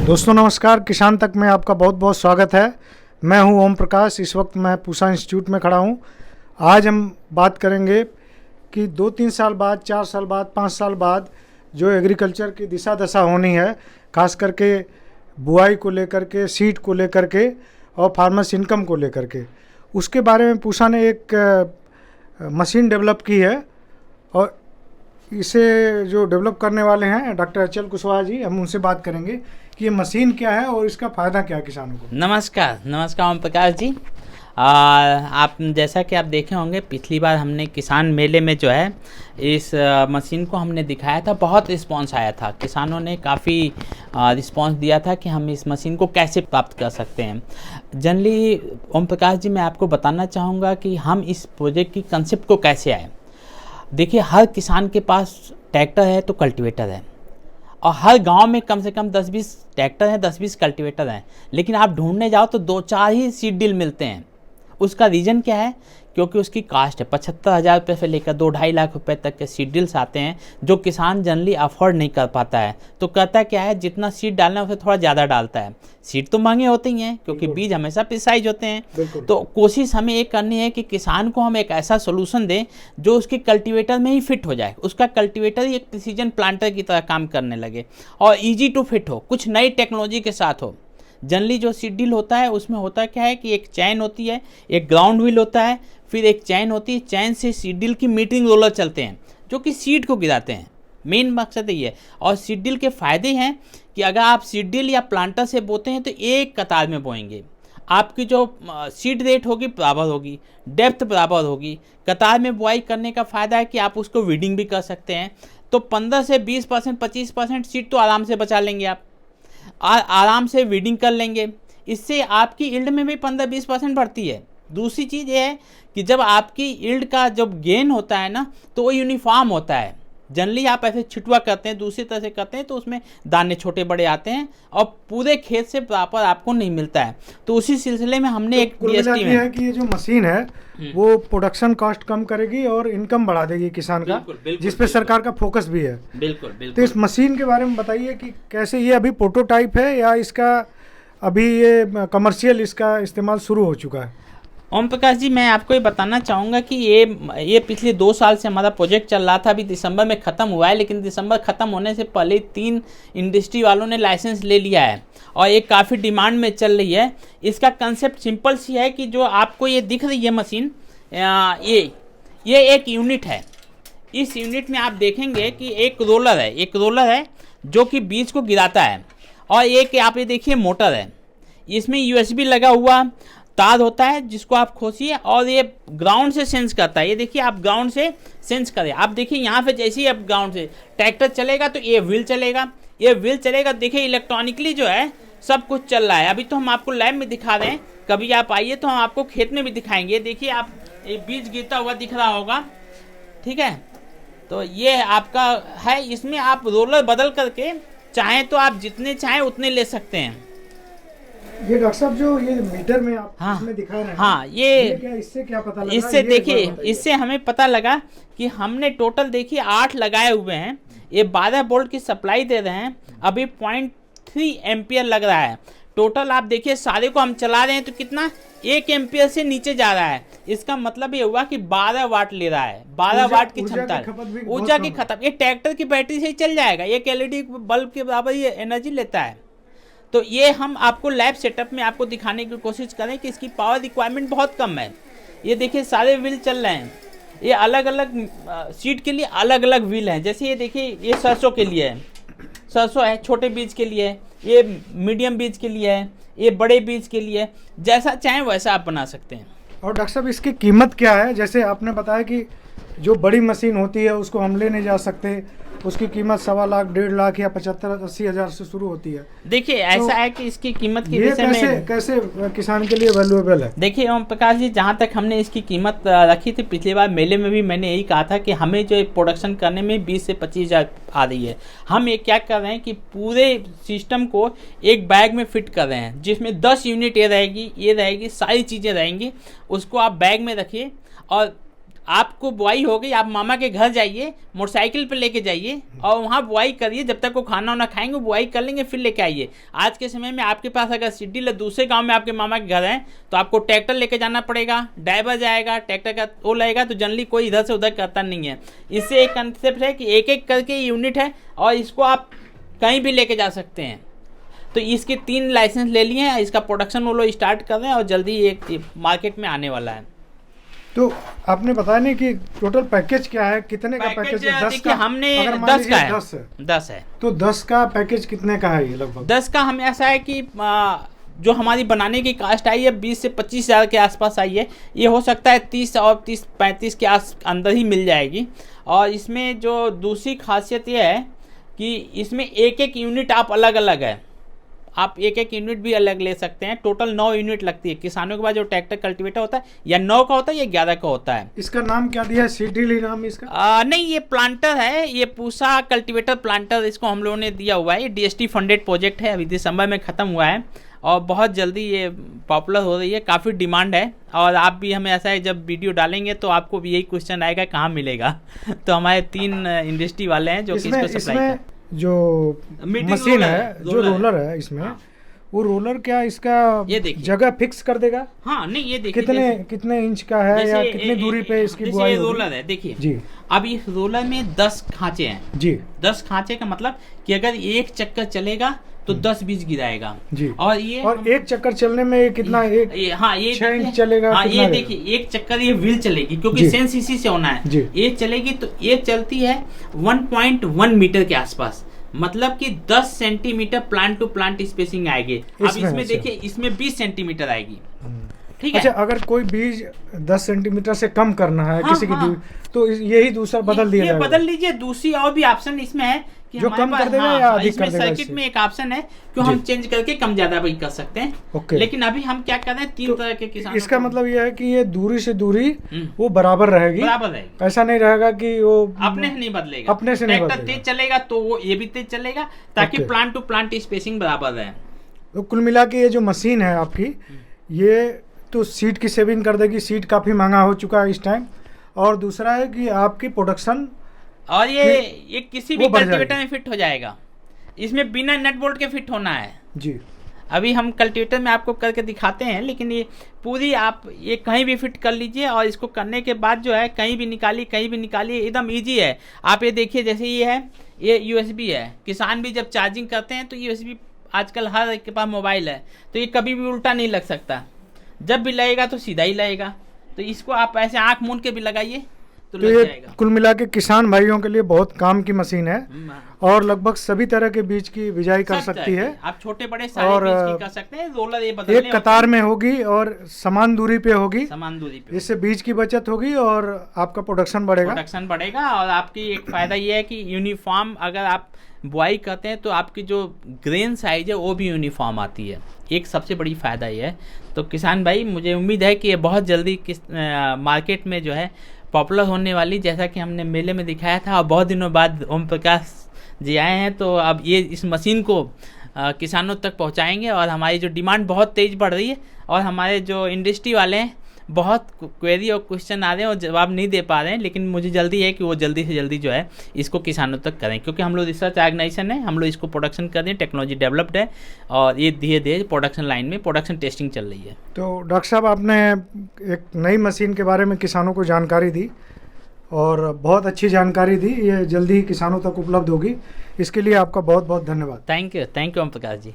दोस्तों नमस्कार, किसान तक में आपका बहुत बहुत स्वागत है। मैं हूं ओम प्रकाश। इस वक्त मैं पूसा इंस्टीट्यूट में खड़ा हूं। आज हम बात करेंगे कि 2-3 साल बाद, 4 साल बाद, 5 साल बाद जो एग्रीकल्चर की दिशा दशा होनी है, खास करके बुआई को लेकर के, सीड को लेकर के और फार्मर्स इनकम को लेकर के, उसके बारे में पूसा ने एक मशीन डेवलप की है और इसे जो डेवलप करने वाले हैं डॉक्टर अचल कुशवाहा जी, हम उनसे बात करेंगे कि ये मशीन क्या है और इसका फ़ायदा क्या है किसानों को। नमस्कार ओम प्रकाश जी। आप जैसा कि आप देखे होंगे, पिछली बार हमने किसान मेले में जो है इस मशीन को हमने दिखाया था। बहुत रिस्पांस आया था, किसानों ने काफ़ी रिस्पांस दिया था कि हम इस मशीन को कैसे प्राप्त कर सकते हैं। जनरली ओम प्रकाश जी, मैं आपको बताना चाहूँगा कि हम इस प्रोजेक्ट की कंसेप्ट को कैसे आए। देखिए, हर किसान के पास ट्रैक्टर है तो कल्टीवेटर है, और हर गांव में कम से कम 10-20 ट्रैक्टर हैं, 10-20 कल्टीवेटर हैं, लेकिन आप ढूंढने जाओ तो 2-4 ही सीड डील मिलते हैं। उसका रीज़न क्या है? क्योंकि उसकी कास्ट है। 75,000 रुपये से लेकर 2-2.5 लाख रुपए तक के सीड डील्स आते हैं, जो किसान जनरली अफोर्ड नहीं कर पाता है। तो करता क्या है, जितना सीड डालना है उसे थोड़ा ज़्यादा डालता है। सीड तो महंगे होते ही हैं क्योंकि बीज हमेशा प्रिसाइज होते हैं। तो कोशिश हमें ये करनी है कि किसान को हम एक ऐसा सोल्यूशन दें जो उसके कल्टीवेटर में ही फिट हो जाए, उसका कल्टीवेटर ही एक प्रिसीजन प्लांटर की तरह काम करने लगे और ईजी टू फिट हो, कुछ नई टेक्नोलॉजी के साथ हो। जनरली जो सीड डील होता है उसमें होता क्या है कि एक चैन होती है, एक ग्राउंड व्हील होता है, फिर एक चैन होती है। चैन से सीड डील की मीटरिंग रोलर चलते हैं जो कि सीड को गिराते हैं। मेन मकसद ये है। और सीड डील के फ़ायदे हैं कि अगर आप सीड डील या प्लांटर से बोते हैं तो एक कतार में बोएंगे, आपकी जो सीड रेट होगी बराबर होगी, डेप्थ बराबर होगी। कतार में बुआई करने का फ़ायदा है कि आप उसको वीडिंग भी कर सकते हैं। तो 15 से 20%, 25% सीड तो आराम से बचा लेंगे आप, आराम से वीडिंग कर लेंगे। इससे आपकी यील्ड में भी 15-20% बढ़ती है। दूसरी चीज़ ये है कि जब आपकी यील्ड का जब गेन होता है ना, तो वो यूनिफॉर्म होता है। जनरली आप ऐसे छिटवा करते हैं, दूसरी तरह से करते हैं तो उसमें दाने छोटे बड़े आते हैं और पूरे खेत से प्रॉपर आपको नहीं मिलता है। तो उसी सिलसिले में हमने एक DST में है कि ये जो मशीन है वो प्रोडक्शन कॉस्ट कम करेगी और इनकम बढ़ा देगी किसान का, जिस पे सरकार का फोकस भी है। बिल्कुल। तो इस मशीन के बारे में बताइए कि कैसे, ये अभी प्रोटोटाइप है या इसका अभी ये कमर्शियल इसका इस्तेमाल शुरू हो चुका है? ओम प्रकाश जी, मैं आपको ये बताना चाहूँगा कि ये पिछले 2 साल से हमारा प्रोजेक्ट चल रहा था। अभी दिसंबर में ख़त्म हुआ है, लेकिन दिसंबर ख़त्म होने से पहले 3 इंडस्ट्री वालों ने लाइसेंस ले लिया है और ये काफ़ी डिमांड में चल रही है। इसका कंसेप्ट सिंपल सी है कि जो आपको ये दिख रही है मशीन, ये एक यूनिट है। इस यूनिट में आप देखेंगे कि एक रोलर है जो कि बीज को गिराता है, और एक आप ये देखिए मोटर है। इसमें USB लगा हुआ तार होता है जिसको आप खोसिए और ये ग्राउंड से सेंस करता है। ये देखिए, आप ग्राउंड से सेंस करें। आप देखिए यहाँ पे जैसे ही आप ग्राउंड से ट्रैक्टर चलेगा तो ये व्हील चलेगा। देखिए इलेक्ट्रॉनिकली जो है सब कुछ चल रहा है। अभी तो हम आपको लैब में दिखा रहे हैं, कभी आप आइए तो हम आपको खेत में भी दिखाएंगे। देखिए, आप ये बीज गिरता हुआ दिख रहा होगा, ठीक है। तो ये आपका है, इसमें आप रोलर बदल करके चाहें तो आप जितने चाहें उतने ले सकते हैं। ये डॉक्टर साहब जो ये मीटर में आप इसमें दिखा रहे हैं, हाँ, इससे क्या पता लगा? इससे देखिए, इससे हमें पता लगा कि हमने टोटल देखिए 8 लगाए हुए हैं। ये 12 वोल्ट की सप्लाई दे रहे हैं। अभी 0.3 एम्पियर लग रहा है। टोटल आप देखिए सारे को हम चला रहे हैं तो कितना 1 एम्पियर से नीचे जा रहा है। इसका मतलब ये हुआ कि 12 वाट ले रहा है। 12 वाट की क्षमता है, ऊर्जा की खपत। ये ट्रैक्टर की बैटरी से ही चल जाएगा। एक LED बल्ब के बराबर ये एनर्जी लेता है। तो ये हम आपको लैब सेटअप में आपको दिखाने की कोशिश करें कि इसकी पावर रिक्वायरमेंट बहुत कम है। ये देखिए सारे व्हील चल रहे हैं। ये अलग अलग सीड के लिए अलग अलग व्हील हैं। जैसे ये देखिए, ये सरसों के लिए है, सरसों है, छोटे बीज के लिए है, ये मीडियम बीज के लिए है, ये बड़े बीज के लिए। जैसा चाहें वैसा आप बना सकते हैं। और डॉक्टर साहब इसकी कीमत क्या है? जैसे आपने बताया कि जो बड़ी मशीन होती है उसको हम ले नहीं जा सकते, उसकी कीमत 1.25 लाख, 1.5 लाख या 75-80 हज़ार से शुरू होती है। देखिए, ऐसा है कि इसकी कीमत की विषय में कैसे किसान के लिए वैल्यूएबल है? देखिए ओम प्रकाश जी, जहाँ तक हमने इसकी कीमत रखी थी पिछली बार मेले में भी मैंने यही कहा था कि हमें जो प्रोडक्शन करने में 20 से 25 हज़ार आ रही है। हम ये क्या कर रहे हैं कि पूरे सिस्टम को एक बैग में फिट कर रहे हैं, जिसमें 10 यूनिट ये रहेगी, सारी चीज़ें रहेंगी। उसको आप बैग में रखिए और आपको बुआई हो गई, आप मामा के घर जाइए, मोटरसाइकिल पे लेके जाइए और वहाँ बुआई करिए। जब तक वो खाना वाना खाएंगे बुआई कर लेंगे, फिर लेके आइए। आज के समय में आपके पास अगर शेड्यूल दूसरे गांव में आपके मामा के घर हैं तो आपको ट्रैक्टर लेके जाना पड़ेगा, ड्राइवर जाएगा, ट्रैक्टर का वो लगेगा, तो जनरली कोई इधर से उधर करता नहीं है। इससे एक कंसेप्ट है कि एक एक करके यूनिट है और इसको आप कहीं भी लेके जा सकते हैं। तो इसके 3 लाइसेंस ले लिए हैं, इसका प्रोडक्शन वो लोग स्टार्ट कर रहे हैं और जल्दी एक मार्केट में आने वाला है। तो आपने बताया नहीं कि टोटल पैकेज क्या है, कितने का पैकेज है? 10 का हमने अगर मान 10 का है, 10 है तो 10 का पैकेज कितने का है ये लगभग? 10 का हमें ऐसा है कि जो हमारी बनाने की कास्ट आई है 20 से 25 हज़ार के आसपास आई है। ये हो सकता है 30 और 35 के अंदर ही मिल जाएगी। और इसमें जो दूसरी खासियत ये है कि इसमें एक एक यूनिट आप अलग अलग है, आप एक एक यूनिट भी अलग ले सकते हैं। टोटल 9 यूनिट लगती है। किसानों के पास जो ट्रैक्टर कल्टीवेटर होता है या 9 का होता है या 11 का होता है। इसका नाम क्या दिया है? सीडीली नाम इसका? नहीं, ये प्लांटर है, ये पूसा कल्टीवेटर प्लांटर इसको हम लोगों ने दिया हुआ है। ये DST फंडेड प्रोजेक्ट है, अभी दिसंबर में ख़त्म हुआ है और बहुत जल्दी ये पॉपुलर हो रही है, काफ़ी डिमांड है। और आप भी हमें ऐसा है जब वीडियो डालेंगे तो आपको भी यही क्वेश्चन आएगा कहाँ मिलेगा। तो हमारे 3 इंडस्ट्री वाले हैं जो कि इसको सप्लाई करते हैं। जो मशीन है, जो रोलर है इसमें, हाँ। वो रोलर क्या इसका ये देखिए जगह फिक्स कर देगा? हाँ, नहीं ये देखिए कितने इंच का है या कितने दूरी पे इसकी बुआई होगी? रोलर है देखिए जी। अब इस रोलर में 10 खांचे हैं जी। 10 खांचे का मतलब कि अगर एक चक्कर चलेगा तो 10 बीज गिराएगा जी। और एक चक्कर चलने में कितना? हाँ, ये 6 इंच चलेगा? हाँ, ये देखिए एक चक्कर ये व्हील चलेगी क्योंकि सेंस इसी से होना है। ये चलेगी तो ये चलती है 1.1 मीटर के आसपास, मतलब कि 10 centimetre plant to plant spacing आएगी। अब इसमें देखिए इसमें 20 सेंटीमीटर आएगी, ठीक है। अच्छा, अगर कोई बीज 10 सेंटीमीटर से कम करना है किसी की दूरी, तो यही दूसरा बदल दिया जाएगा? बदल लीजिए। दूसरी और भी ऑप्शन इसमें है कि जो कम कर देगा या अधिक कर देगा? सर्किट में एक ऑप्शन है कि हम चेंज करके कम ज्यादा भी कर सकते हैं। लेकिन अभी हम क्या कर रहे हैं, 3 तरह के किसान। इसका मतलब ये है कि ये दूरी से दूरी वो बराबर रहेगी? ऐसा नहीं रहेगा कि वो अपने से नहीं बदलेगा, अपने से नहीं बदलेगा। तेज चलेगा तो वो ये भी तेज चलेगा, ताकि प्लांट टू प्लांट स्पेसिंग बराबर रहे। तो कुल मिला के ये जो मशीन है आपकी, ये तो सीड की सेविंग कर देगी। सीड काफी महंगा हो चुका है इस टाइम। और दूसरा है कि आपकी प्रोडक्शन, और ये किसी भी कल्टीवेटर में फिट हो जाएगा। इसमें बिना नट बोल्ट के फिट होना है जी। अभी हम कल्टीवेटर में आपको करके दिखाते हैं, लेकिन ये पूरी आप ये कहीं भी फिट कर लीजिए। और इसको करने के बाद जो है कहीं भी निकालिए, एकदम इजी है। आप ये देखिए, जैसे ये है, ये USB है। किसान भी जब चार्जिंग करते हैं तो USB, आजकल हर एक के पास मोबाइल है, तो ये कभी भी उल्टा नहीं लग सकता। जब भी लगेगा तो सीधा ही लगेगा। तो इसको आप ऐसे आँख मूंद के भी लगाइए तो लग जाएगा। कुल मिला के किसान भाइयों के लिए बहुत काम की मशीन है और लगभग सभी तरह के बीज की बिजाई कर सकती है। आप छोटे बड़े सारे बीज की कर सकते हैं। रोलर ये बदलने एक कतार में होगी और समान दूरी पे होगी, इससे बीज की बचत होगी और आपका प्रोडक्शन बढ़ेगा। और आपकी एक फायदा ये है कि यूनिफॉर्म, अगर आप बुआई करते हैं तो आपकी जो ग्रेन साइज है वो भी यूनिफॉर्म आती है। एक सबसे बड़ी फ़ायदा ये है। तो किसान भाई, मुझे उम्मीद है कि ये बहुत जल्दी मार्केट में जो है पॉपुलर होने वाली, जैसा कि हमने मेले में दिखाया था। और बहुत दिनों बाद ओम प्रकाश जी आए हैं, तो अब ये इस मशीन को किसानों तक पहुंचाएंगे। और हमारी जो डिमांड बहुत तेज़ बढ़ रही है और हमारे जो इंडस्ट्री वाले हैं बहुत क्वेरी और क्वेश्चन आ रहे हैं और जवाब नहीं दे पा रहे हैं, लेकिन मुझे जल्दी है कि वो जल्दी से जल्दी जो है इसको किसानों तक करें, क्योंकि हम लोग रिसर्च ऑर्गेनाइजेशन है, हम लोग इसको प्रोडक्शन कर रहे हैं, टेक्नोलॉजी डेवलप्ड है और ये धीरे धीरे प्रोडक्शन लाइन में प्रोडक्शन टेस्टिंग चल रही है। तो डॉक्टर साहब, आपने एक नई मशीन के बारे में किसानों को जानकारी दी और बहुत अच्छी जानकारी दी। ये जल्दी ही किसानों तक उपलब्ध होगी। इसके लिए आपका बहुत बहुत धन्यवाद। Thank you Om Prakash ji.